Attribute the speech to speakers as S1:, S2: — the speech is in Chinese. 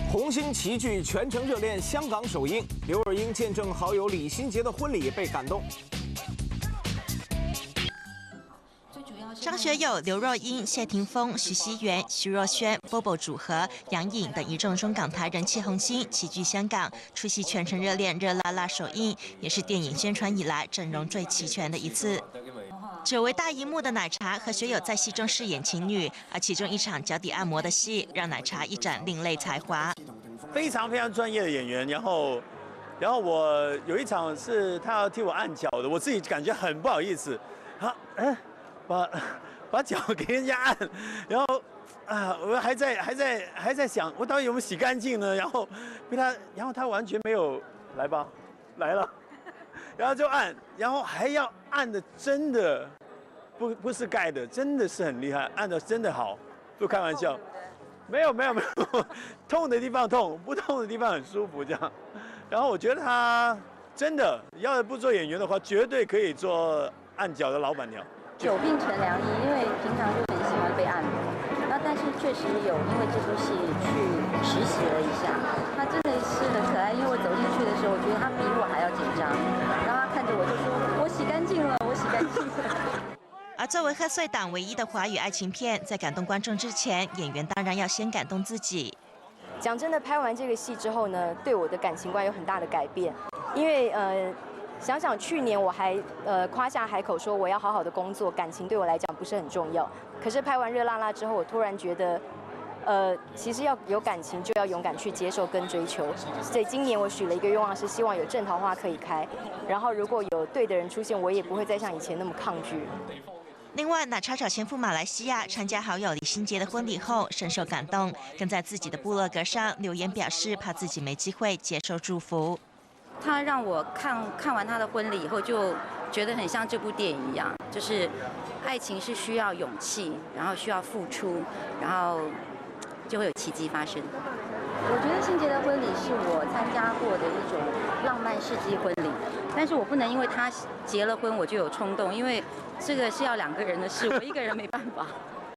S1: 红星齐聚，全城热恋，香港首映。刘若英见证好友李心洁的婚礼，被感动。
S2: 张学友、刘若英、谢霆锋、徐熙媛、徐若瑄、Bobo 组合、杨颖等一众中港台人气红星齐聚香港，出席全城热恋热辣辣首映，也是电影宣传以来阵容最齐全的一次。久违大荧幕的奶茶和学友在戏中饰演情侣，而其中一场脚底按摩的戏，让奶茶一展另类才华。
S3: 非常专业的演员，然后我有一场是他要替我按脚的，我自己感觉很不好意思，把脚给人家按，然后我还在想，我到底有没有洗干净呢？然后他完全没有，来吧，来了，然后就按，然后还要按的真的不是盖的，真的是很厉害，按的真的好，不开玩笑。没有，痛的地方痛，不痛的地方很舒服这样。然后我觉得他真的要是不做演员的话，绝对可以做按脚的老板娘。
S4: 久病成良医，因为平常就很喜欢被按摩，但是确实有因为这出戏去实习了一下，他真的是很可爱。因为我走进去的时候，我觉得他比我还要紧张，然后他看着我就说：“我洗干净了，我洗干净了。”
S2: 而作为贺岁档唯一的华语爱情片，在感动观众之前，演员当然要先感动自己。
S4: 讲真的，拍完这个戏之后呢，对我的感情观有很大的改变，因为想想去年我还夸下海口说我要好好的工作，感情对我来讲不是很重要。可是拍完热辣辣之后，我突然觉得，其实要有感情就要勇敢去接受跟追求。所以今年我许了一个愿望，是希望有正桃花可以开，然后如果有对的人出现，我也不会再像以前那么抗拒。
S2: 另外，奶茶早前赴马来西亚参加好友李心洁的婚礼后，深受感动，更在自己的部落格上留言表示，怕自己没机会接受祝福。
S4: 他让我看完他的婚礼以后，就觉得很像这部电影一样，就是爱情是需要勇气，然后需要付出，然后就会有奇迹发生。我觉得心洁的婚礼是我参加过的一种浪漫世纪婚礼，但是我不能因为他结了婚我就有冲动，因为这个是要两个人的事，我一个人没办法。